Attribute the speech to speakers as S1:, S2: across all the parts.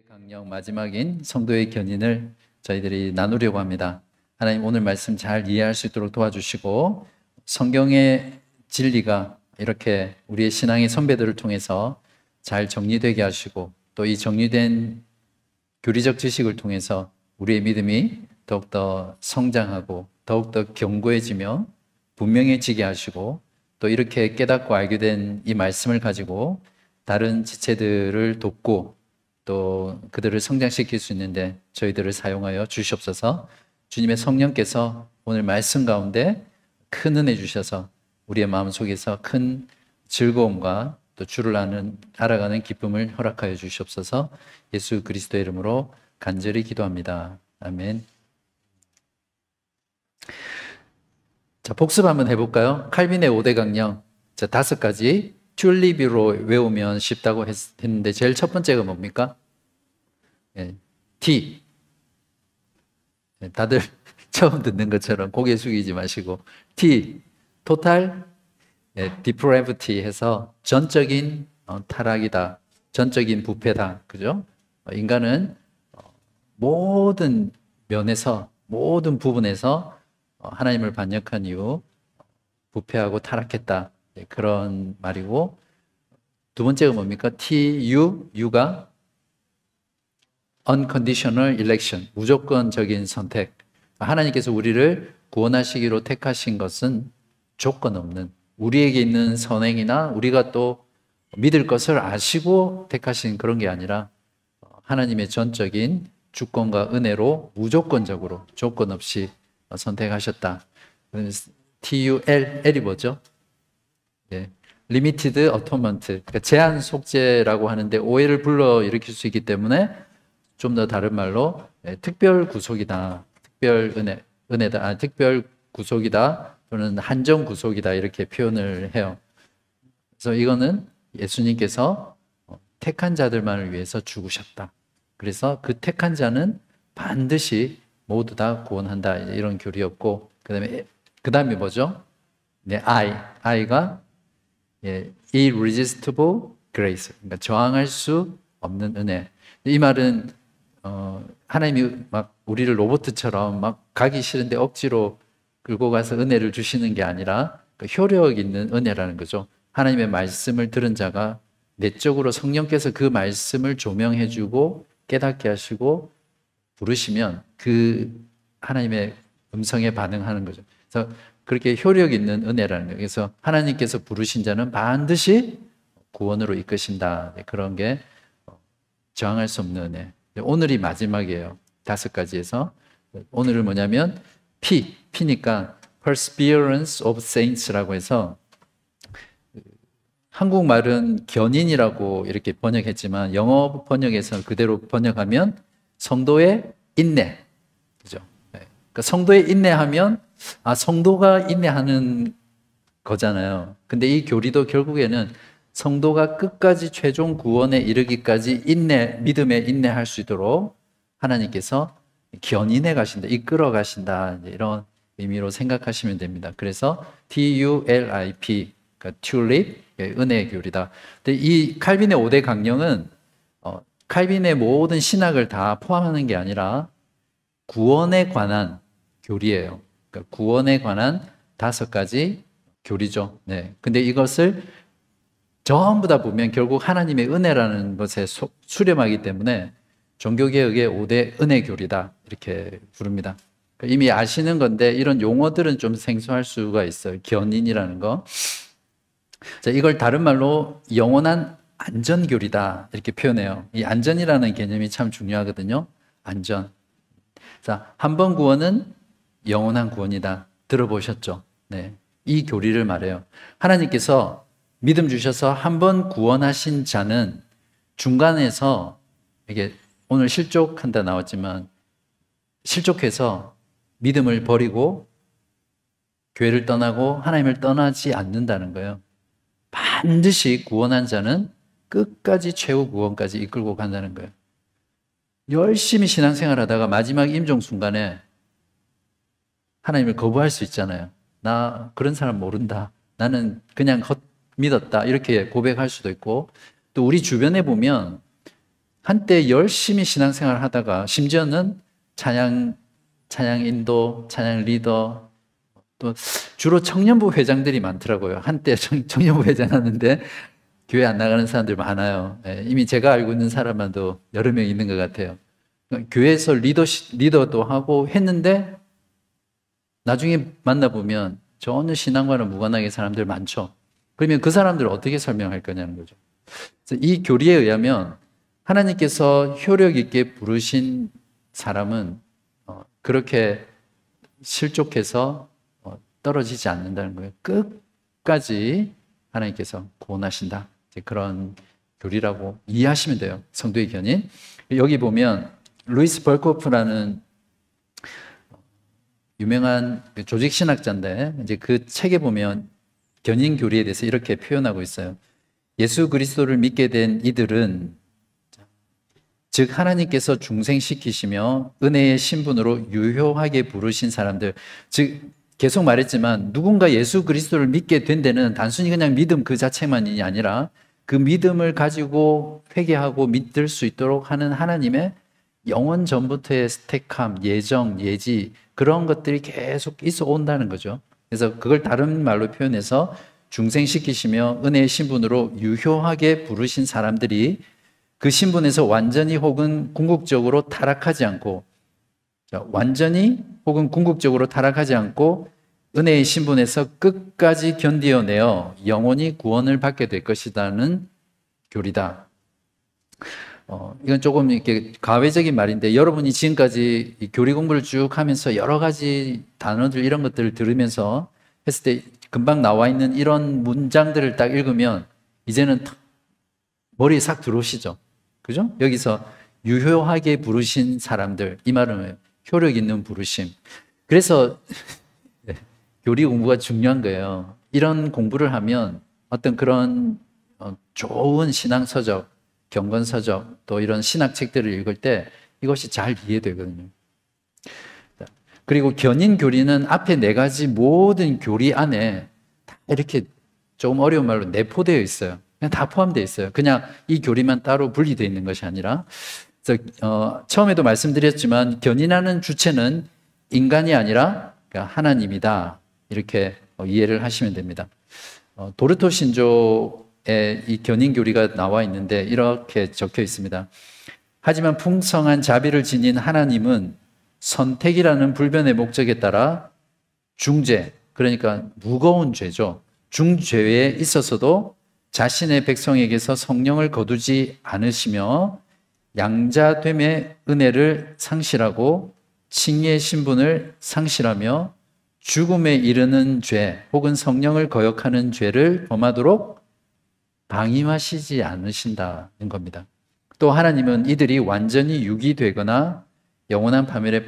S1: 강령 마지막인 성도의 견인을 저희들이 나누려고 합니다. 하나님 오늘 말씀 잘 이해할 수 있도록 도와주시고 성경의 진리가 이렇게 우리의 신앙의 선배들을 통해서 잘 정리되게 하시고 또 이 정리된 교리적 지식을 통해서 우리의 믿음이 더욱더 성장하고 더욱더 견고해지며 분명해지게 하시고 또 이렇게 깨닫고 알게 된 이 말씀을 가지고 다른 지체들을 돕고 또 그들을 성장시킬 수 있는데 저희들을 사용하여 주시옵소서. 주님의 성령께서 오늘 말씀 가운데 큰 은혜 주셔서 우리의 마음속에서 큰 즐거움과 또 주를 알아가는 기쁨을 허락하여 주시옵소서. 예수 그리스도의 이름으로 간절히 기도합니다. 아멘. 자, 복습 한번 해볼까요? 칼빈의 5대 강령, 자, 5가지 튤립으로 외우면 쉽다고 했는데 제일 첫 번째가 뭡니까? T. 다들 처음 듣는 것처럼 고개 숙이지 마시고 T, total depravity 해서 전적인 타락이다, 전적인 부패다, 그죠? 인간은 모든 면에서, 모든 부분에서 하나님을 반역한 이후 부패하고 타락했다, 그런 말이고, 두 번째가 뭡니까? U가 unconditional election, 무조건적인 선택. 하나님께서 우리를 구원하시기로 택하신 것은 조건 없는, 우리에게 있는 선행이나 우리가 또 믿을 것을 아시고 택하신 그런 게 아니라 하나님의 전적인 주권과 은혜로 무조건적으로 조건 없이 선택하셨다. TUL이 뭐죠? Limited Atonement, 그러니까 제한 속죄라고 하는데 오해를 불러일으킬 수 있기 때문에 좀 더 다른 말로 특별 구속이다, 특별 은혜다, 특별 구속이다 또는 한정 구속이다, 이렇게 표현을 해요. 그래서 이거는 예수님께서 택한 자들만을 위해서 죽으셨다. 그래서 그 택한 자는 반드시 모두 다 구원한다, 이런 교리였고, 그 다음에 뭐죠? I가 irresistible grace, 그러니까 저항할 수 없는 은혜. 이 말은 하나님이 막 우리를 로봇처럼 막 가기 싫은데 억지로 끌고 가서 은혜를 주시는 게 아니라 효력 있는 은혜라는 거죠. 하나님의 말씀을 들은 자가 내적으로 성령께서 그 말씀을 조명해주고 깨닫게 하시고 부르시면 그 하나님의 음성에 반응하는 거죠. 그래서 그렇게 효력 있는 은혜라는 거예요. 그래서 하나님께서 부르신 자는 반드시 구원으로 이끄신다, 그런 게 저항할 수 없는 은혜. 오늘이 마지막이에요. 5가지에서 오늘은 뭐냐면 P니까 Perseverance of Saints라고 해서, 한국말은 견인이라고 이렇게 번역했지만 영어 번역에서 그대로 번역하면 성도의 인내, 그죠? 그러니까 성도의 인내하면 성도가 인내하는 거잖아요. 근데 이 교리도 결국에는 성도가 끝까지 최종 구원에 이르기까지 믿음에 인내할 수 있도록 하나님께서 견인해 가신다, 이끌어 가신다, 이런 의미로 생각하시면 됩니다. 그래서 TULIP, 그러니까 튤립, 은혜의 교리다. 근데 이 칼빈의 5대 강령은 칼빈의 모든 신학을 다 포함하는 게 아니라 구원에 관한 교리예요. 그러니까 구원에 관한 5가지 교리죠. 근데 이것을 전부 다 보면 결국 하나님의 은혜라는 것에 수렴하기 때문에 종교개혁의 5대 은혜 교리다, 이렇게 부릅니다. 그러니까 이미 아시는 건데 이런 용어들은 좀 생소할 수가 있어요. 견인이라는 거. 자, 이걸 다른 말로 영원한 안전교리다, 이렇게 표현해요. 이 안전이라는 개념이 참 중요하거든요. 안전. 자, 한 번 구원은 영원한 구원이다. 들어보셨죠? 이 교리를 말해요. 하나님께서 믿음 주셔서 한 번 구원하신 자는 중간에서, 이게 오늘 실족한다 나왔지만 실족해서 믿음을 버리고 교회를 떠나고 하나님을 떠나지 않는다는 거예요. 반드시 구원한 자는 끝까지 최후 구원까지 이끌고 간다는 거예요. 열심히 신앙생활 하다가 마지막 임종 순간에 하나님을 거부할 수 있잖아요. 나 그런 사람 모른다, 나는 그냥 믿었다, 이렇게 고백할 수도 있고, 또 우리 주변에 보면 한때 열심히 신앙생활 하다가 심지어는 찬양 인도, 찬양 리더, 또 주로 청년부 회장들이 많더라고요. 한때 청년부 회장 하는데 교회 안 나가는 사람들 많아요. 예, 이미 제가 알고 있는 사람만도 여러 명 있는 것 같아요. 교회에서 리더도 하고 했는데 나중에 만나보면 전혀 신앙과는 무관하게 사람들 많죠. 그러면 그 사람들을 어떻게 설명할 거냐는 거죠. 그래서 이 교리에 의하면 하나님께서 효력 있게 부르신 사람은 그렇게 실족해서 떨어지지 않는다는 거예요. 끝까지 하나님께서 구원하신다. 그런 교리라고 이해하시면 돼요. 성도의 견인. 여기 보면 루이스 벌코프라는 유명한 조직신학자인데 이제 그 책에 보면 견인 교리에 대해서 이렇게 표현하고 있어요. 예수 그리스도를 믿게 된 이들은 즉 하나님께서 중생시키시며 은혜의 신분으로 유효하게 부르신 사람들, 즉 계속 말했지만 누군가 예수 그리스도를 믿게 된 데는 단순히 그냥 믿음 그 자체만이 아니라 그 믿음을 가지고 회개하고 믿을 수 있도록 하는 하나님의 영원 전부터의 택함, 예정, 예지 그런 것들이 계속 있어 온다는 거죠. 그래서 그걸 다른 말로 표현해서 중생시키시며 은혜의 신분으로 유효하게 부르신 사람들이 그 신분에서 완전히 혹은 궁극적으로 타락하지 않고, 완전히 혹은 궁극적으로 타락하지 않고 은혜의 신분에서 끝까지 견디어내어 영원히 구원을 받게 될 것이라는 교리다. 이건 조금 이렇게 가외적인 말인데 여러분이 지금까지 이 교리 공부를 쭉 하면서 여러 가지 단어들 이런 것들을 들으면서 했을 때 금방 나와 있는 이런 문장들을 딱 읽으면 이제는 머리에 싹 들어오시죠. 그죠? 여기서 유효하게 부르신 사람들, 이 말은 효력 있는 부르심. 그래서 교리 공부가 중요한 거예요. 이런 공부를 하면 어떤 그런 좋은 신앙서적, 경건서적, 또 이런 신학책들을 읽을 때 이것이 잘 이해되거든요. 그리고 견인 교리는 앞에 네 가지 모든 교리 안에 다 이렇게 조금 어려운 말로 내포되어 있어요. 그냥 다 포함되어 있어요. 그냥 이 교리만 따로 분리되어 있는 것이 아니라. 그래서 처음에도 말씀드렸지만 견인하는 주체는 인간이 아니라 하나님이다. 이렇게 이해를 하시면 됩니다. 도르토 신조에 이 견인 교리가 나와 있는데 이렇게 적혀 있습니다. 하지만 풍성한 자비를 지닌 하나님은 선택이라는 불변의 목적에 따라 중죄, 그러니까 무거운 죄죠. 중죄에 있어서도 자신의 백성에게서 성령을 거두지 않으시며 양자됨의 은혜를 상실하고 칭의의 신분을 상실하며 죽음에 이르는 죄 혹은 성령을 거역하는 죄를 범하도록 방임하시지 않으신다는 겁니다. 또 하나님은 이들이 완전히 유기되거나 영원한 파멸에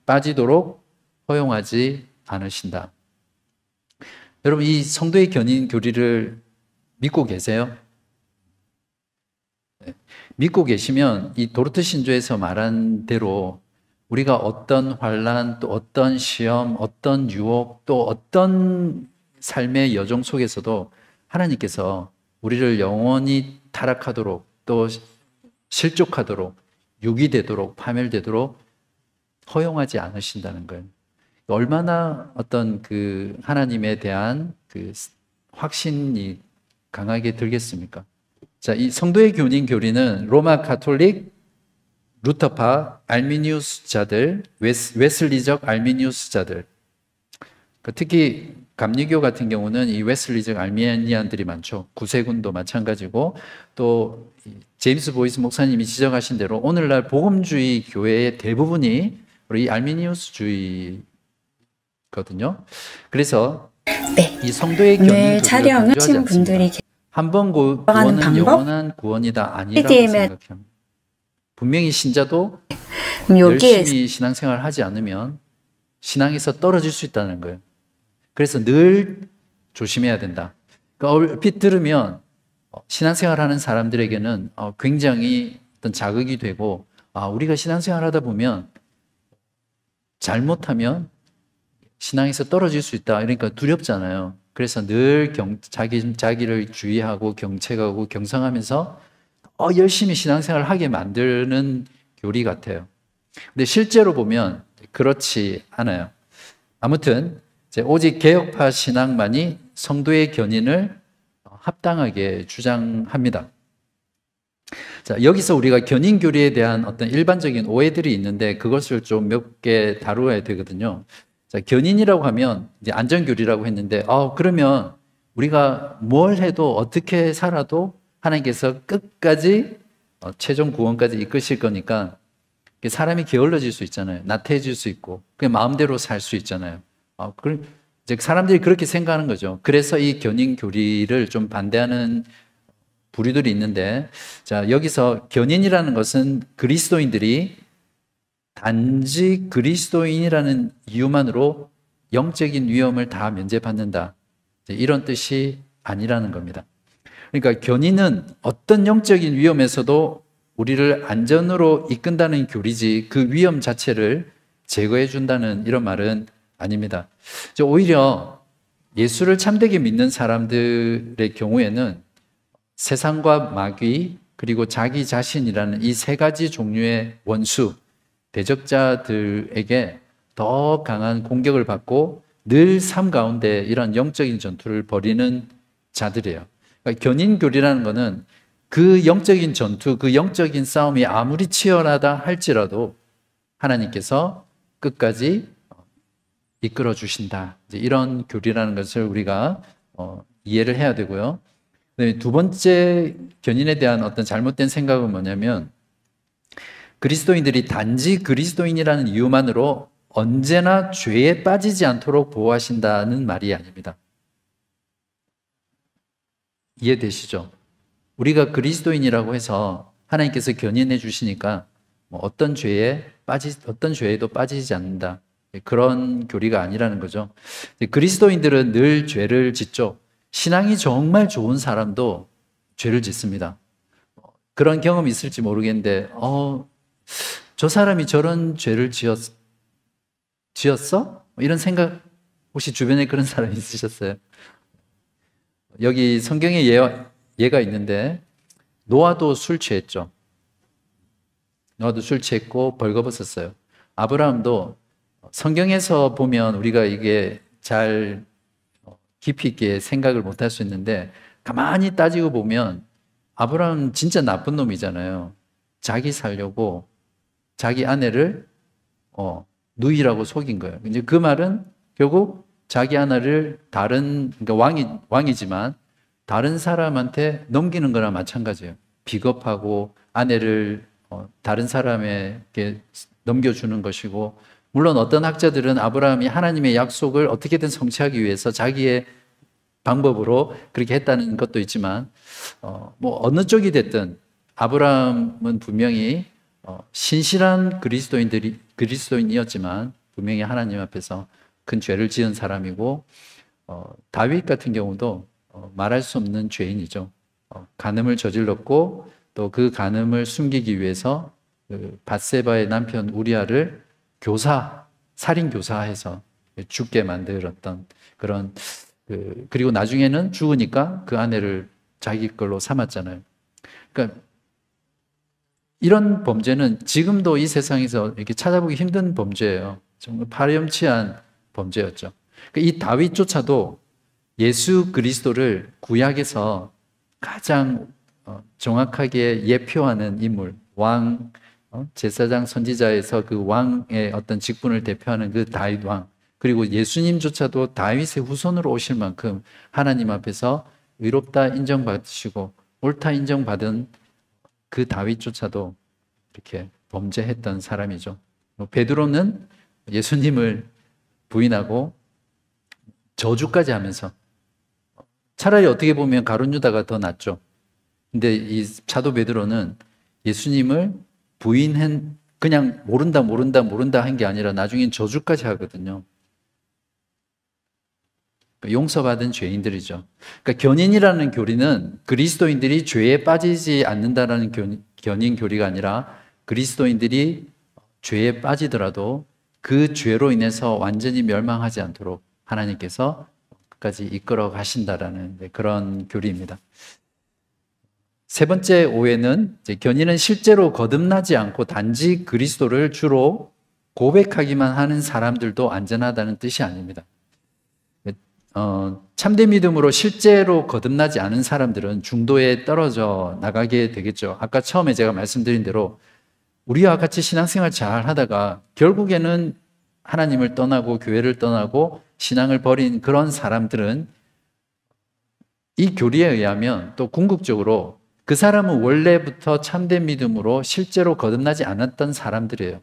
S1: 빠지도록 허용하지 않으신다. 여러분, 이 성도의 견인 교리를 믿고 계세요? 믿고 계시면 이 도르트 신조에서 말한 대로 우리가 어떤 환난, 또 어떤 시험, 어떤 유혹, 또 어떤 삶의 여정 속에서도 하나님께서 우리를 영원히 타락하도록 또 실족하도록 유기되도록 파멸되도록 허용하지 않으신다는 거예요. 얼마나 어떤 그 하나님에 대한 그 확신이 강하게 들겠습니까? 자, 이 성도의 견인 교리는 로마 가톨릭, 루터파, 알미니우스자들, 웨슬리적 알미니우스자들, 특히 감리교 같은 경우는 이 웨슬리적 알미니안들이 많죠. 구세군도 마찬가지고, 또 제임스 보이스 목사님이 지적하신 대로 오늘날 복음주의 교회의 대부분이 이 알미니우스주의거든요. 그래서 이 성도의 견인 교리를 강조하지 분들이 한 번 구원은 영원한 구원이다 아니라고 생각합니다. 분명히 신자도 열심히 신앙생활을 하지 않으면 신앙에서 떨어질 수 있다는 거예요. 그래서 늘 조심해야 된다. 그러니까 얼핏 들으면 신앙생활하는 사람들에게는 굉장히 어떤 자극이 되고, 우리가 신앙생활하다 보면 잘못하면 신앙에서 떨어질 수 있다. 그러니까 두렵잖아요. 그래서 늘 자기를 주의하고 경책하고 경성하면서 더 열심히 신앙생활을 하게 만드는 교리 같아요. 근데 실제로 보면 그렇지 않아요. 아무튼 오직 개혁파 신앙만이 성도의 견인을 합당하게 주장합니다. 자, 여기서 우리가 견인 교리에 대한 어떤 일반적인 오해들이 있는데 그것을 좀 몇 개 다루어야 되거든요. 자, 견인이라고 하면 이제 안전교리라고 했는데, 그러면 우리가 뭘 해도 어떻게 살아도 하나님께서 끝까지 최종 구원까지 이끄실 거니까 사람이 게을러질 수 있잖아요. 나태해질 수 있고 그냥 마음대로 살 수 있잖아요. 이제 사람들이 그렇게 생각하는 거죠. 그래서 이 견인 교리를 좀 반대하는 부류들이 있는데, 자, 여기서 견인이라는 것은 그리스도인들이 단지 그리스도인이라는 이유만으로 영적인 위험을 다 면제받는다, 이런 뜻이 아니라는 겁니다. 그러니까 견인은 어떤 영적인 위험에서도 우리를 안전으로 이끈다는 교리지 그 위험 자체를 제거해 준다는 이런 말은 아닙니다. 오히려 예수를 참되게 믿는 사람들의 경우에는 세상과 마귀 그리고 자기 자신이라는 이 세 가지 종류의 원수, 대적자들에게 더 강한 공격을 받고 늘 삶 가운데 이런 영적인 전투를 벌이는 자들이에요. 그러니까 견인교리라는 것은 그 영적인 전투, 그 영적인 싸움이 아무리 치열하다 할지라도 하나님께서 끝까지 이끌어 주신다, 이런 교리라는 것을 우리가 이해를 해야 되고요. 두 번째 견인에 대한 어떤 잘못된 생각은 뭐냐면, 그리스도인들이 단지 그리스도인이라는 이유만으로 언제나 죄에 빠지지 않도록 보호하신다는 말이 아닙니다. 이해되시죠? 우리가 그리스도인이라고 해서 하나님께서 견인해 주시니까 어떤 죄에도 빠지지 않는다, 그런 교리가 아니라는 거죠. 그리스도인들은 늘 죄를 짓죠. 신앙이 정말 좋은 사람도 죄를 짓습니다. 그런 경험이 있을지 모르겠는데, 저 사람이 저런 죄를 지었어? 이런 생각 혹시 주변에 그런 사람 있으셨어요? 여기 성경에 예가 있는데, 노아도 술 취했죠. 노아도 술 취했고 벌거벗었어요. 아브라함도 성경에서 보면 우리가 이게 잘 깊이 있게 생각을 못할 수 있는데, 가만히 따지고 보면 아브라함 진짜 나쁜 놈이잖아요. 자기 살려고 자기 아내를 누이라고 속인 거예요. 이제 그 말은 결국 자기 아내를 그러니까 왕이지만 다른 사람한테 넘기는 거나 마찬가지예요. 비겁하고 아내를 다른 사람에게 넘겨주는 것이고, 물론 어떤 학자들은 아브라함이 하나님의 약속을 어떻게든 성취하기 위해서 자기의 방법으로 그렇게 했다는 것도 있지만, 어느 쪽이 됐든 아브라함은 분명히 신실한 그리스도인이었지만 분명히 하나님 앞에서 큰 죄를 지은 사람이고, 다윗 같은 경우도 말할 수 없는 죄인이죠. 간음을 저질렀고 또 그 간음을 숨기기 위해서 그 밧세바의 남편 우리아를 살인 교사해서 죽게 만들었던 그런, 그리고 나중에는 죽으니까 그 아내를 자기 걸로 삼았잖아요. 그러니까 이런 범죄는 지금도 이 세상에서 이렇게 찾아보기 힘든 범죄예요. 정말 파렴치한 범죄였죠. 그러니까 이 다윗조차도 예수 그리스도를 구약에서 가장 정확하게 예표하는 인물, 왕, 제사장 선지자에서 그 왕의 어떤 직분을 대표하는 그 다윗 왕, 그리고 예수님조차도 다윗의 후손으로 오실 만큼 하나님 앞에서 의롭다 인정받으시고 옳다 인정받은 그 다윗조차도 이렇게 범죄했던 사람이죠. 베드로는 예수님을 부인하고 저주까지 하면서, 차라리 어떻게 보면 가룟 유다가 더 낫죠. 근데 이 사도 베드로는 예수님을 그냥 모른다 한 게 아니라 나중엔 저주까지 하거든요. 용서받은 죄인들이죠. 그러니까 견인이라는 교리는 그리스도인들이 죄에 빠지지 않는다라는 견인 교리가 아니라, 그리스도인들이 죄에 빠지더라도 그 죄로 인해서 완전히 멸망하지 않도록 하나님께서 끝까지 이끌어 가신다라는 그런 교리입니다. 세 번째 오해는 견인은 실제로 거듭나지 않고 단지 그리스도를 주로 고백하기만 하는 사람들도 안전하다는 뜻이 아닙니다. 참된 믿음으로 실제로 거듭나지 않은 사람들은 중도에 떨어져 나가게 되겠죠. 아까 처음에 제가 말씀드린 대로 우리와 같이 신앙생활 잘 하다가 결국에는 하나님을 떠나고 교회를 떠나고 신앙을 버린 그런 사람들은 이 교리에 의하면 또 궁극적으로 그 사람은 원래부터 참된 믿음으로 실제로 거듭나지 않았던 사람들이에요.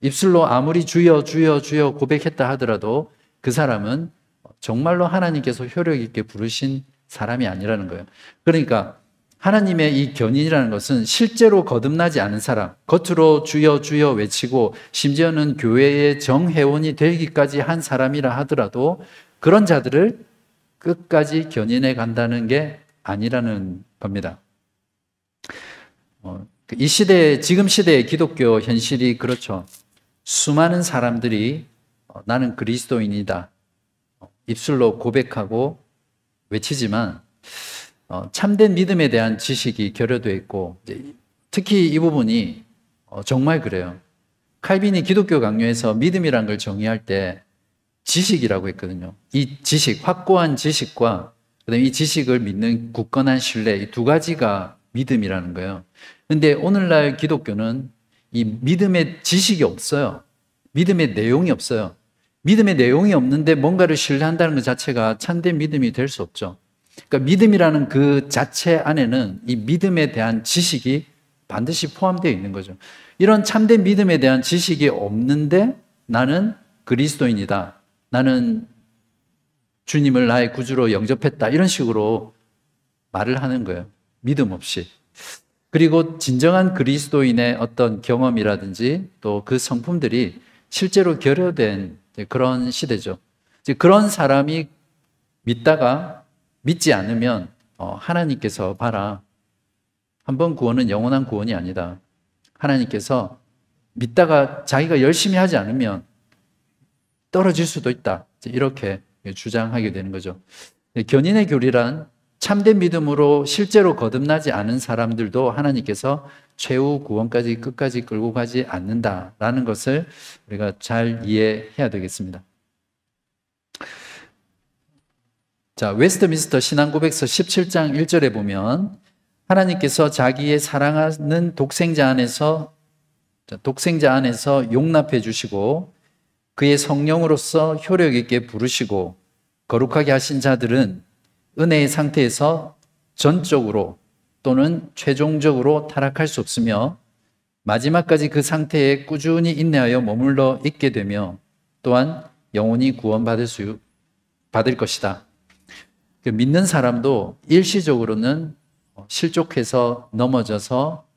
S1: 입술로 아무리 주여 주여 주여 고백했다 하더라도 그 사람은 정말로 하나님께서 효력 있게 부르신 사람이 아니라는 거예요. 그러니까 하나님의 이 견인이라는 것은 실제로 거듭나지 않은 사람, 겉으로 주여 주여 외치고 심지어는 교회의 정회원이 되기까지 한 사람이라 하더라도 그런 자들을 끝까지 견인해 간다는 게 아니라는 겁니다. 이 시대에, 지금 시대의 기독교 현실이 그렇죠. 수많은 사람들이 나는 그리스도인이다 입술로 고백하고 외치지만 참된 믿음에 대한 지식이 결여되어 있고, 특히 이 부분이 정말 그래요. 칼빈이 기독교 강요에서 믿음이란 걸 정의할 때 지식이라고 했거든요. 이 지식, 확고한 지식과 그다음에 이 지식을 믿는 굳건한 신뢰, 이 두 가지가 믿음이라는 거예요. 근데 오늘날 기독교는 이 믿음의 지식이 없어요. 믿음의 내용이 없어요. 믿음의 내용이 없는데 뭔가를 신뢰한다는 것 자체가 참된 믿음이 될 수 없죠. 그러니까 믿음이라는 그 자체 안에는 이 믿음에 대한 지식이 반드시 포함되어 있는 거죠. 이런 참된 믿음에 대한 지식이 없는데 나는 그리스도인이다, 나는 주님을 나의 구주로 영접했다, 이런 식으로 말을 하는 거예요. 믿음 없이. 그리고 진정한 그리스도인의 어떤 경험이라든지 또 그 성품들이 실제로 결여된 그런 시대죠. 그런 사람이 믿다가 믿지 않으면 하나님께서 봐라, 한 번 구원은 영원한 구원이 아니다. 하나님께서 믿다가 자기가 열심히 하지 않으면 떨어질 수도 있다, 이렇게 주장하게 되는 거죠. 견인의 교리란 참된 믿음으로 실제로 거듭나지 않은 사람들도 하나님께서 최후 구원까지 끝까지 끌고 가지 않는다라는 것을 우리가 잘 이해해야 되겠습니다. 자, 웨스트민스터 신앙고백서 17장 1절에 보면 하나님께서 자기의 사랑하는 독생자 안에서 용납해 주시고 그의 성령으로서 효력 있게 부르시고 거룩하게 하신 자들은 은혜의 상태에서 전적으로 또는 최종적으로 타락할 수 없으며 마지막까지 그 상태에 꾸준히 인내하여 머물러 있게 되며 또한 영원히 구원받을 것이다. 믿는 사람도 일시적으로는 실족해서 넘어져서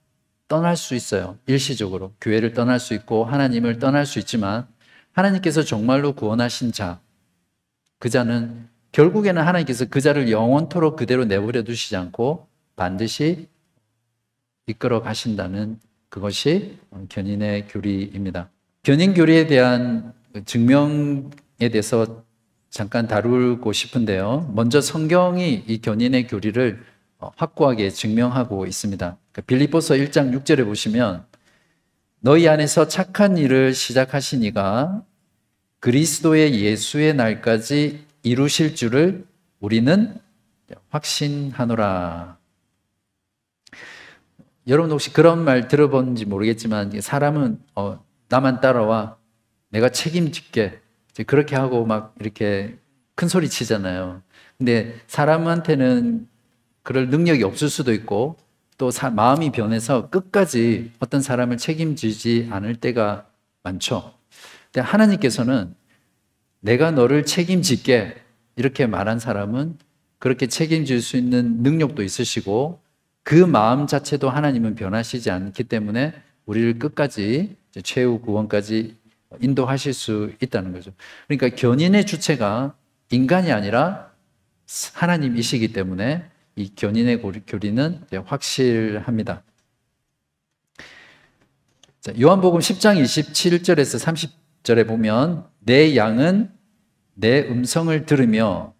S1: 떠날 수 있어요. 일시적으로 교회를 떠날 수 있고 하나님을 떠날 수 있지만 하나님께서 정말로 구원하신 자, 그 자는 결국에는 하나님께서 그 자를 영원토록 그대로 내버려 두시지 않고 반드시 이끌어 가신다는, 그것이 견인의 교리입니다. 견인 교리에 대한 증명에 대해서 잠깐 다루고 싶은데요. 먼저 성경이 이 견인의 교리를 확고하게 증명하고 있습니다. 빌립보서 1장 6절에 보시면 너희 안에서 착한 일을 시작하신 이가 그리스도의 예수의 날까지 이루실 줄을 우리는 확신하노라. 여러분 혹시 그런 말 들어본지 모르겠지만 사람은 나만 따라와, 내가 책임질게, 그렇게 하고 막 이렇게 큰 소리 치잖아요. 근데 사람한테는 그럴 능력이 없을 수도 있고 또 마음이 변해서 끝까지 어떤 사람을 책임지지 않을 때가 많죠. 근데 하나님께서는 내가 너를 책임질게 이렇게 말한 사람은 그렇게 책임질 수 있는 능력도 있으시고 그 마음 자체도 하나님은 변하시지 않기 때문에 우리를 끝까지 최후 구원까지 인도하실 수 있다는 거죠. 그러니까 견인의 주체가 인간이 아니라 하나님이시기 때문에 이 견인의 교리는 확실합니다. 자, 요한복음 10장 27절에서 30절에 보면 내 양은 내 음성을 들으며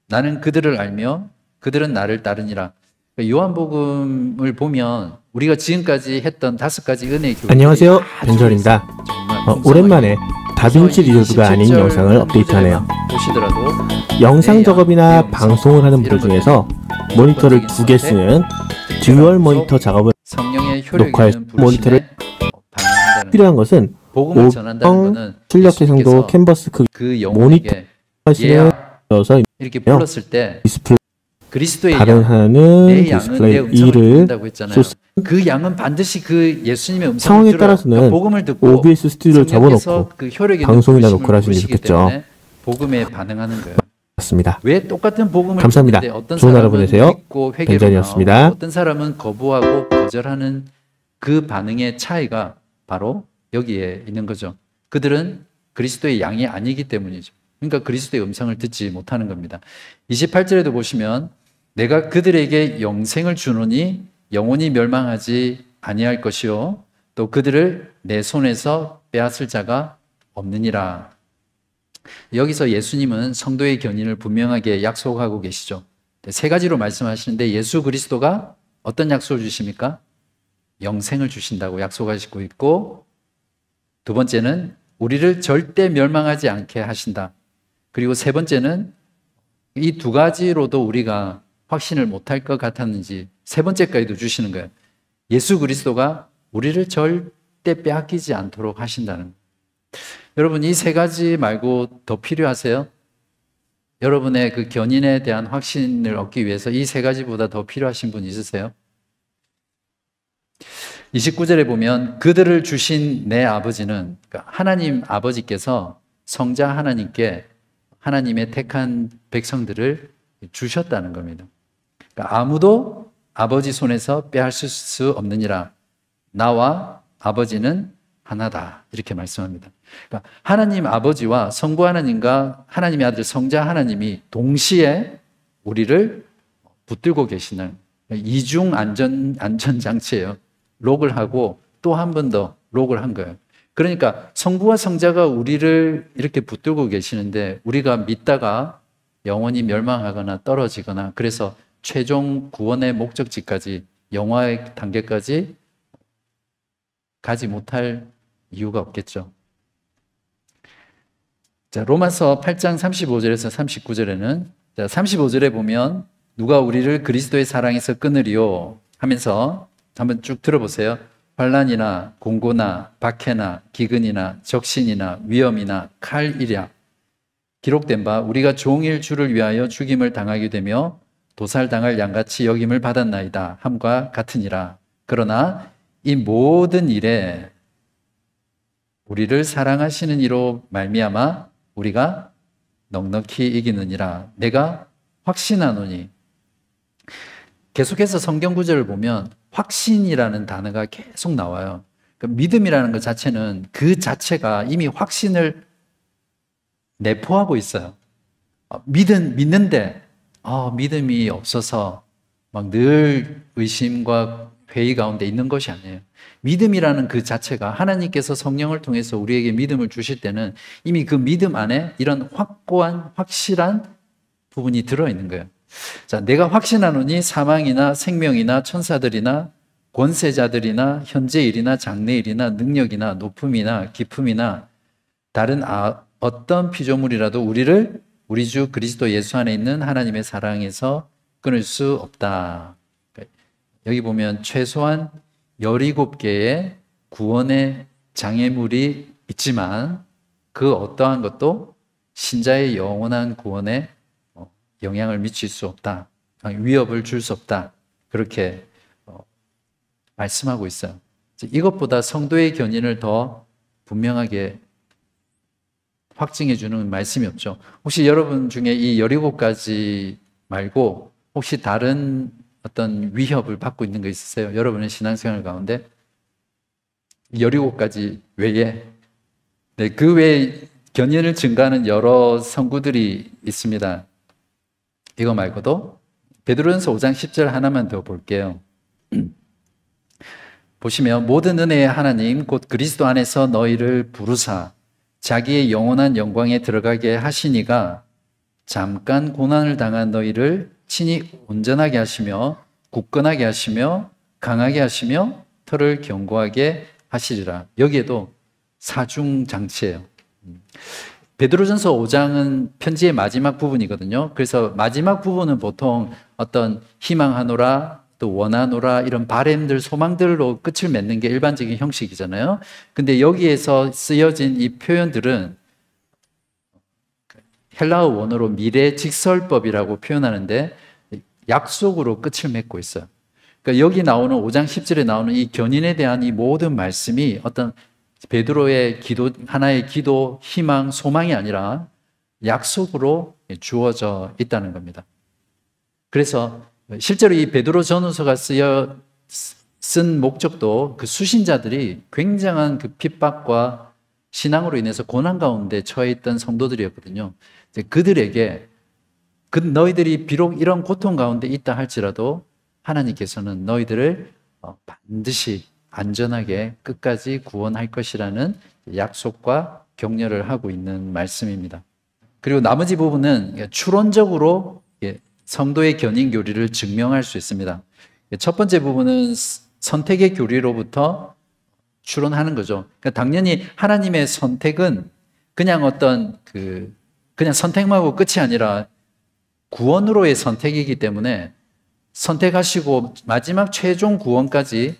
S1: 나는 그들을 알며 그들은 나를 따르니라. 요한복음을 보면 우리가 지금까지 했던 5가지 은혜의 교훈.
S2: 안녕하세요, 벤절입니다. 오랜만에 다빈치 리조드가 아닌 영상을 업데이트하네요.
S1: 보시더라도
S2: 영상 작업이나 방송을 하는 분들 중에서 모니터를 2개 쓰는 듀얼 모니터 작업을 녹화할 모니터를 필요한 것은
S1: 복음을 전한다는 것은
S2: 출력 해상도 캔버스 크기
S1: 그
S2: 모니터 하시는 여서
S1: 이렇게 불렀을 때
S2: 디스플레이
S1: 그리스도의
S2: 다른
S1: 양,
S2: 하나는
S1: 내 양은
S2: 디스플레이
S1: 내 음성을
S2: 2를
S1: 듣는다고 했잖아요. 그 양은 반드시 그 예수님의 음성을
S2: 상황에
S1: 들어요.
S2: 따라서는
S1: 그러니까 복음을 듣고
S2: OBS 스튜디오를 접어놓고
S1: 그 효력 있는
S2: 방송이나
S1: 부르심을
S2: 녹화를 하시는 게
S1: 보시기
S2: 좋겠죠.
S1: 때문에 복음에 반응하는 거예요.
S2: 맞습니다.
S1: 왜 똑같은 복음을
S2: 감사합니다.
S1: 듣는데 어떤
S2: 좋은 하루
S1: 사람은
S2: 보내세요.
S1: 믿고 회개로
S2: 벤전이었습니다.
S1: 나오고 어떤 사람은 거부하고 거절하는 그 반응의 차이가 바로 여기에 있는 거죠. 그들은 그리스도의 양이 아니기 때문이죠. 그러니까 그리스도의 음성을 듣지 못하는 겁니다. 28절에도 보시면 내가 그들에게 영생을 주노니 영원히 멸망하지 아니할 것이요 또 그들을 내 손에서 빼앗을 자가 없느니라. 여기서 예수님은 성도의 견인을 분명하게 약속하고 계시죠. 3가지로 말씀하시는데 예수 그리스도가 어떤 약속을 주십니까? 영생을 주신다고 약속하시고 있고, 2번째는 우리를 절대 멸망하지 않게 하신다. 그리고 3번째는 이 2가지로도 우리가 확신을 못할 것 같았는지 3번째까지도 주시는 거예요. 예수 그리스도가 우리를 절대 빼앗기지 않도록 하신다는 거예요. 여러분, 이 3가지 말고 더 필요하세요? 여러분의 그 견인에 대한 확신을 얻기 위해서 이 3가지보다 더 필요하신 분 있으세요? 29절에 보면 그들을 주신 내 아버지는, 그러니까 하나님 아버지께서 성자 하나님께 하나님의 택한 백성들을 주셨다는 겁니다. 그러니까 아무도 아버지 손에서 빼앗을 수 없느니라. 나와 아버지는 하나다. 이렇게 말씀합니다. 그러니까 하나님 아버지와 성부 하나님과 하나님의 아들 성자 하나님이 동시에 우리를 붙들고 계시는 이중 안전장치예요. 록을 하고 또 한 번 더 록을 한 거예요. 그러니까 성부와 성자가 우리를 이렇게 붙들고 계시는데 우리가 믿다가 영원히 멸망하거나 떨어지거나 그래서 최종 구원의 목적지까지 영화의 단계까지 가지 못할 이유가 없겠죠. 자, 로마서 8장 35절에서 39절에는 35절에 보면 누가 우리를 그리스도의 사랑에서 끊으리요 하면서 한번 쭉 들어보세요. 환난이나 공고나 박해나 기근이나 적신이나 위험이나 칼이랴 기록된 바 우리가 종일 주를 위하여 죽임을 당하게 되며 도살당할 양같이 여김을 받았나이다 함과 같으니라. 그러나 이 모든 일에 우리를 사랑하시는 이로 말미암아 우리가 넉넉히 이기느니라. 내가 확신하노니. 계속해서 성경 구절을 보면 확신이라는 단어가 계속 나와요. 그러니까 믿음이라는 것 자체는 그 자체가 이미 확신을 내포하고 있어요. 믿는데 믿음이 없어서 막 늘 의심과 회의 가운데 있는 것이 아니에요. 믿음이라는 그 자체가 하나님께서 성령을 통해서 우리에게 믿음을 주실 때는 이미 그 믿음 안에 이런 확고한 확실한 부분이 들어있는 거예요. 자, 내가 확신하노니 사망이나 생명이나 천사들이나 권세자들이나 현재일이나 장래일이나 능력이나 높음이나 깊음이나 다른 어떤 피조물이라도 우리를 우리 주 그리스도 예수 안에 있는 하나님의 사랑에서 끊을 수 없다. 여기 보면 최소한 17개의 구원의 장애물이 있지만 그 어떠한 것도 신자의 영원한 구원에 영향을 미칠 수 없다. 위협을 줄 수 없다. 그렇게 말씀하고 있어요. 이것보다 성도의 견인을 더 분명하게 확증해 주는 말씀이 없죠. 혹시 여러분 중에 이 17가지 말고 혹시 다른 어떤 위협을 받고 있는 거 있으세요? 여러분의 신앙생활 가운데 17가지 외에 그 외에 견인을 증가하는 여러 성구들이 있습니다. 이거 말고도 베드로전서 5장 10절 하나만 더 볼게요. 보시면 모든 은혜의 하나님 곧 그리스도 안에서 너희를 부르사 자기의 영원한 영광에 들어가게 하시니가 잠깐 고난을 당한 너희를 친히 온전하게 하시며 굳건하게 하시며 강하게 하시며 털을 견고하게 하시리라. 여기에도 사중장치예요. 베드로전서 5장은 편지의 마지막 부분이거든요. 그래서 마지막 부분은 보통 어떤 희망하노라, 또 원하노라 이런 바램들, 소망들로 끝을 맺는 게 일반적인 형식이잖아요. 근데 여기에서 쓰여진 이 표현들은 헬라어 원어로 미래직설법이라고 표현하는데 약속으로 끝을 맺고 있어요. 그러니까 여기 나오는 5장 10절에 나오는 이 견인에 대한 이 모든 말씀이 어떤 베드로의 기도, 하나의 기도, 희망, 소망이 아니라 약속으로 주어져 있다는 겁니다. 그래서 실제로 이 베드로 전후서가 쓴 목적도 그 수신자들이 굉장한 그 핍박과 신앙으로 인해서 고난 가운데 처해 있던 성도들이었거든요. 이제 그들에게 너희들이 비록 이런 고통 가운데 있다 할지라도 하나님께서는 너희들을 반드시 안전하게 끝까지 구원할 것이라는 약속과 격려를 하고 있는 말씀입니다. 그리고 나머지 부분은 추론적으로 성도의 견인 교리를 증명할 수 있습니다. 첫 번째 부분은 선택의 교리로부터 추론하는 거죠. 그러니까 당연히 하나님의 선택은 그냥 그냥 선택만 하고 끝이 아니라 구원으로의 선택이기 때문에 선택하시고 마지막 최종 구원까지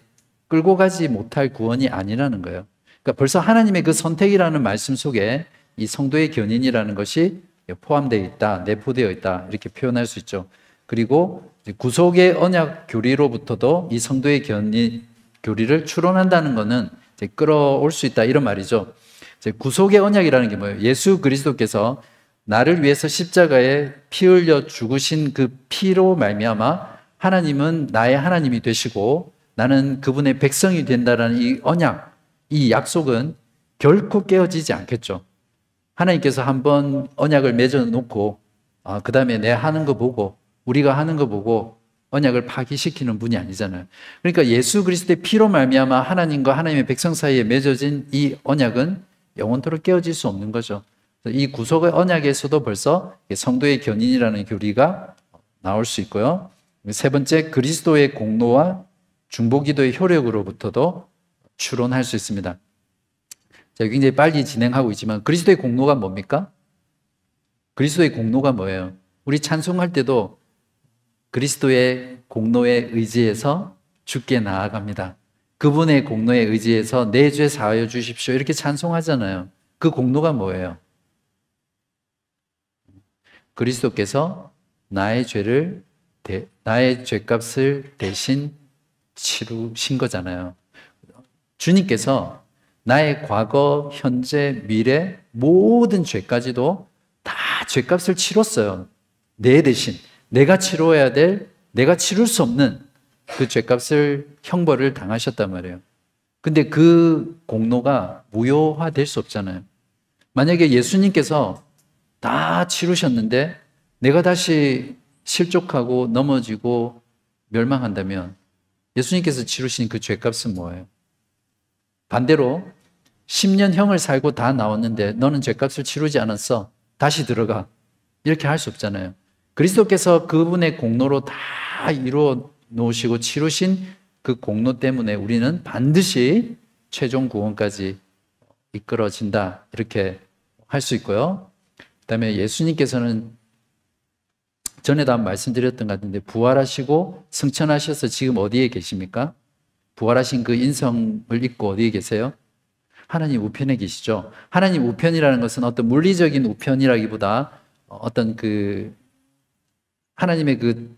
S1: 끌고 가지 못할 구원이 아니라는 거예요. 그러니까 벌써 하나님의 그 선택이라는 말씀 속에 이 성도의 견인이라는 것이 포함되어 있다, 내포되어 있다 이렇게 표현할 수 있죠. 그리고 구속의 언약 교리로부터도 이 성도의 견인 교리를 추론한다는 것은 이제 끌어올 수 있다 이런 말이죠. 이제 구속의 언약이라는 게 뭐예요? 예수 그리스도께서 나를 위해서 십자가에 피 흘려 죽으신 그 피로 말미암아 하나님은 나의 하나님이 되시고 나는 그분의 백성이 된다라는 이 언약, 이 약속은 결코 깨어지지 않겠죠. 하나님께서 한번 언약을 맺어놓고 그 다음에 내 하는 거 보고 우리가 하는 거 보고 언약을 파기시키는 분이 아니잖아요. 그러니까 예수 그리스도의 피로 말미암아 하나님과 하나님의 백성 사이에 맺어진 이 언약은 영원토록 깨어질 수 없는 거죠. 이 구속의 언약에서도 벌써 성도의 견인이라는 교리가 나올 수 있고요. 세 번째, 그리스도의 공로와 중보기도의 효력으로부터도 추론할 수 있습니다. 제가 굉장히 빨리 진행하고 있지만 그리스도의 공로가 뭡니까? 그리스도의 공로가 뭐예요? 우리 찬송할 때도 그리스도의 공로에 의지해서 주께 나아갑니다. 그분의 공로에 의지해서 내 죄 사하여 주십시오. 이렇게 찬송하잖아요. 그 공로가 뭐예요? 그리스도께서 나의 죄값을 대신 치르신 거잖아요. 주님께서 나의 과거, 현재, 미래 모든 죄까지도 다 죄값을 치렀어요. 내 대신 내가 치러야 될, 내가 치를 수 없는 그 죄값을 형벌을 당하셨단 말이에요. 근데 그 공로가 무효화될 수 없잖아요. 만약에 예수님께서 다 치르셨는데 내가 다시 실족하고 넘어지고 멸망한다면 예수님께서 치르신 그 죄값은 뭐예요? 반대로 10년형을 살고 다 나왔는데 너는 죄값을 치르지 않았어. 다시 들어가. 이렇게 할 수 없잖아요. 그리스도께서 그분의 공로로 다 이루어 놓으시고 치르신 그 공로 때문에 우리는 반드시 최종 구원까지 이끌어진다. 이렇게 할 수 있고요. 그다음에 예수님께서는 전에도 한번 말씀드렸던 것 같은데 부활하시고 승천하셔서 지금 어디에 계십니까? 부활하신 그 인성을 입고 어디에 계세요? 하나님 우편에 계시죠. 하나님 우편이라는 것은 어떤 물리적인 우편이라기보다 어떤 하나님의 그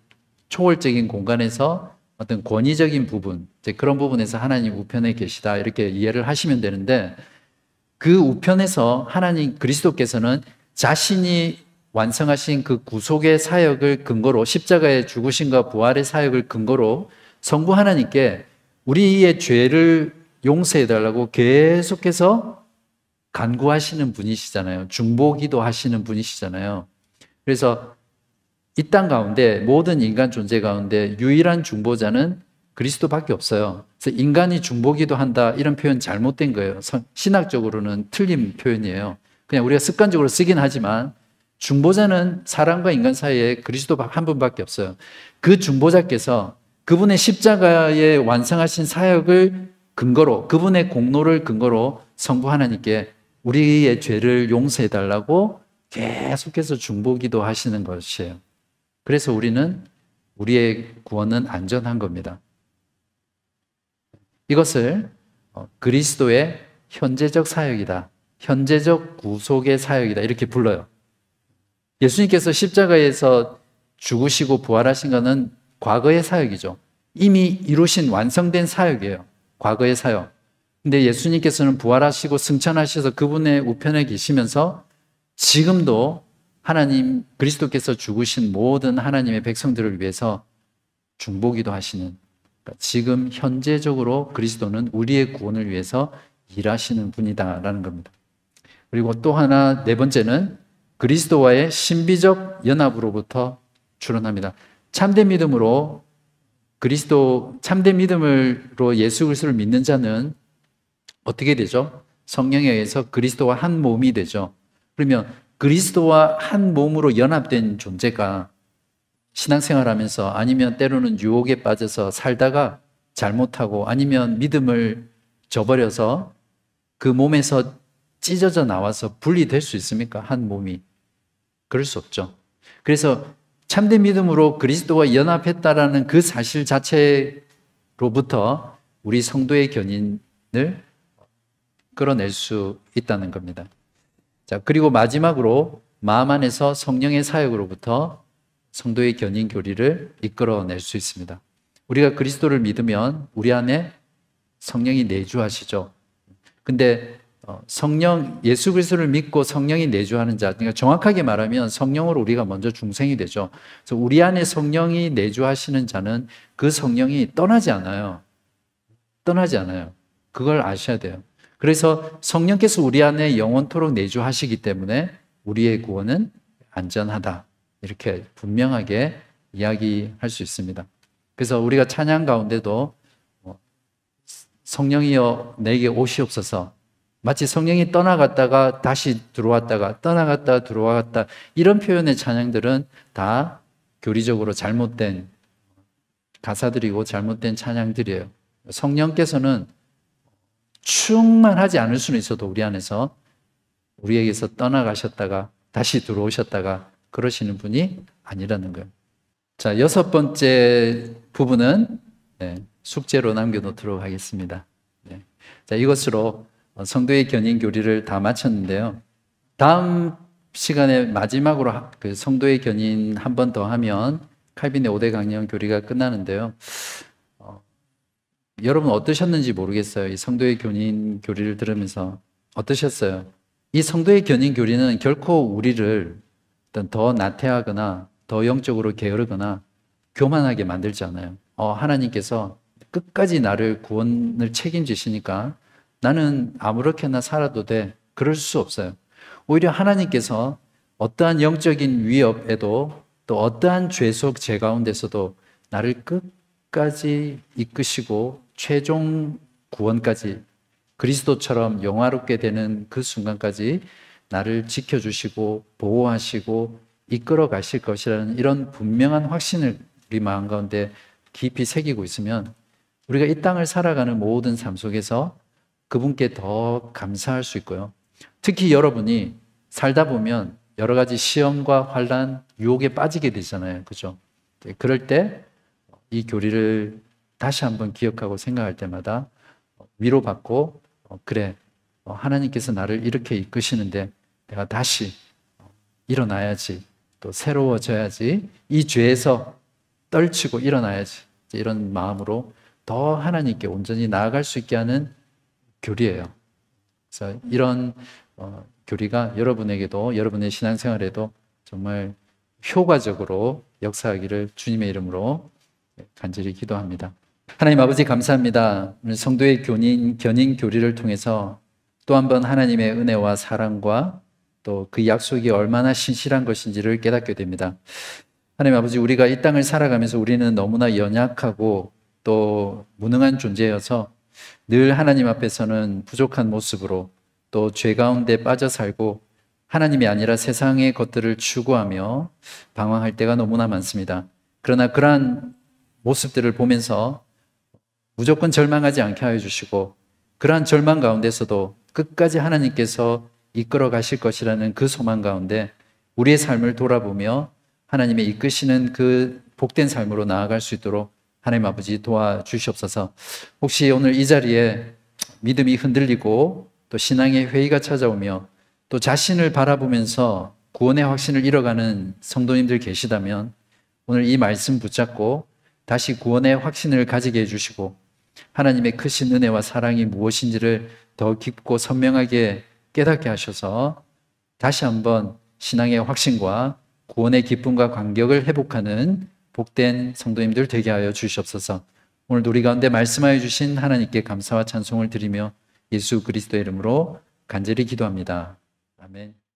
S1: 초월적인 공간에서 어떤 권위적인 부분, 이제 그런 부분에서 하나님 우편에 계시다 이렇게 이해를 하시면 되는데 그 우편에서 하나님 그리스도께서는 자신이 완성하신 그 구속의 사역을 근거로 십자가의 죽으심과 부활의 사역을 근거로 성부 하나님께 우리의 죄를 용서해달라고 계속해서 간구하시는 분이시잖아요. 중보기도 하시는 분이시잖아요. 그래서 이 땅 가운데 모든 인간 존재 가운데 유일한 중보자는 그리스도밖에 없어요. 그래서 인간이 중보기도 한다 이런 표현 잘못된 거예요. 신학적으로는 틀린 표현이에요. 그냥 우리가 습관적으로 쓰긴 하지만 중보자는 사람과 인간 사이에 그리스도 한 분밖에 없어요. 그 중보자께서 그분의 십자가에 완성하신 사역을 근거로, 그분의 공로를 근거로 성부 하나님께 우리의 죄를 용서해 달라고 계속해서 중보기도 하시는 것이에요. 그래서 우리의 구원은 안전한 겁니다. 이것을 그리스도의 현재적 사역이다, 현재적 구속의 사역이다, 이렇게 불러요. 예수님께서 십자가에서 죽으시고 부활하신 것은 과거의 사역이죠. 이미 이루신 완성된 사역이에요. 과거의 사역. 근데 예수님께서는 부활하시고 승천하셔서 그분의 우편에 계시면서 지금도 하나님, 그리스도께서 죽으신 모든 하나님의 백성들을 위해서 중보기도 하시는, 그러니까 지금 현재적으로 그리스도는 우리의 구원을 위해서 일하시는 분이다라는 겁니다. 그리고 또 하나, 네 번째는 그리스도와의 신비적 연합으로부터 출현합니다. 참된 믿음으로 예수 그리스도를 믿는 자는 어떻게 되죠? 성령에 의해서 그리스도와 한 몸이 되죠. 그러면 그리스도와 한 몸으로 연합된 존재가 신앙생활하면서, 아니면 때로는 유혹에 빠져서 살다가 잘못하고, 아니면 믿음을 저버려서 그 몸에서 찢어져 나와서 분리될 수 있습니까? 한 몸이. 그럴 수 없죠. 그래서 참된 믿음으로 그리스도와 연합했다라는 그 사실 자체로부터 우리 성도의 견인을 끌어낼 수 있다는 겁니다. 자, 그리고 마지막으로 마음 안에서 성령의 사역으로부터 성도의 견인 교리를 이끌어낼 수 있습니다. 우리가 그리스도를 믿으면 우리 안에 성령이 내주하시죠. 근데 예수 그리스도를 믿고 성령이 내주하는 자, 그러니까 정확하게 말하면 성령으로 우리가 먼저 중생이 되죠. 그래서 우리 안에 성령이 내주하시는 자는 그 성령이 떠나지 않아요. 떠나지 않아요. 그걸 아셔야 돼요. 그래서 성령께서 우리 안에 영원토록 내주하시기 때문에 우리의 구원은 안전하다, 이렇게 분명하게 이야기할 수 있습니다. 그래서 우리가 찬양 가운데도 성령이여 내게 오시옵소서, 마치 성령이 떠나갔다가 다시 들어왔다가 떠나갔다가 들어왔다, 이런 표현의 찬양들은 다 교리적으로 잘못된 가사들이고 잘못된 찬양들이에요. 성령께서는 충만하지 않을 수는 있어도 우리 안에서 우리에게서 떠나가셨다가 다시 들어오셨다가 그러시는 분이 아니라는 거예요. 자, 여섯 번째 부분은 숙제로 남겨놓도록 하겠습니다. 자, 이것으로 성도의 견인 교리를 다 마쳤는데요. 다음 시간에 마지막으로 그 성도의 견인 한 번 더 하면 칼빈의 5대 강령 교리가 끝나는데요. 여러분 어떠셨는지 모르겠어요. 이 성도의 견인 교리를 들으면서 어떠셨어요? 이 성도의 견인 교리는 결코 우리를 더 나태하거나 더 영적으로 게으르거나 교만하게 만들지 않아요. 하나님께서 끝까지 나를 구원을 책임지시니까 나는 아무렇게나 살아도 돼, 그럴 수 없어요. 오히려 하나님께서 어떠한 영적인 위협에도 또 어떠한 죄 속 죄 가운데서도 나를 끝까지 이끄시고 최종 구원까지, 그리스도처럼 영화롭게 되는 그 순간까지 나를 지켜주시고 보호하시고 이끌어 가실 것이라는 이런 분명한 확신을 우리 마음 가운데 깊이 새기고 있으면 우리가 이 땅을 살아가는 모든 삶 속에서 그분께 더 감사할 수 있고요. 특히 여러분이 살다 보면 여러 가지 시험과 환난, 유혹에 빠지게 되잖아요. 그죠? 그럴 때 이 교리를 다시 한번 기억하고 생각할 때마다 위로받고, 그래, 하나님께서 나를 이렇게 이끄시는데 내가 다시 일어나야지, 또 새로워져야지, 이 죄에서 떨치고 일어나야지, 이런 마음으로 더 하나님께 온전히 나아갈 수 있게 하는 교리예요. 그래서 이런 교리가 여러분에게도, 여러분의 신앙생활에도 정말 효과적으로 역사하기를 주님의 이름으로 간절히 기도합니다. 하나님 아버지 감사합니다. 오늘 성도의 견인 교리를 통해서 또 한 번 하나님의 은혜와 사랑과 또 그 약속이 얼마나 신실한 것인지를 깨닫게 됩니다. 하나님 아버지, 우리가 이 땅을 살아가면서 우리는 너무나 연약하고 또 무능한 존재여서 늘 하나님 앞에서는 부족한 모습으로 또 죄 가운데 빠져 살고 하나님이 아니라 세상의 것들을 추구하며 방황할 때가 너무나 많습니다. 그러나 그러한 모습들을 보면서 무조건 절망하지 않게 하여 주시고 그러한 절망 가운데서도 끝까지 하나님께서 이끌어 가실 것이라는 그 소망 가운데 우리의 삶을 돌아보며 하나님의 이끄시는 그 복된 삶으로 나아갈 수 있도록 하나님 아버지 도와주시옵소서. 혹시 오늘 이 자리에 믿음이 흔들리고 또 신앙의 회의가 찾아오며 또 자신을 바라보면서 구원의 확신을 잃어가는 성도님들 계시다면 오늘 이 말씀 붙잡고 다시 구원의 확신을 가지게 해주시고 하나님의 크신 은혜와 사랑이 무엇인지를 더 깊고 선명하게 깨닫게 하셔서 다시 한번 신앙의 확신과 구원의 기쁨과 감격을 회복하는 복된 성도님들 되게 하여 주시옵소서. 오늘도 우리 가운데 말씀하여 주신 하나님께 감사와 찬송을 드리며 예수 그리스도의 이름으로 간절히 기도합니다. 아멘.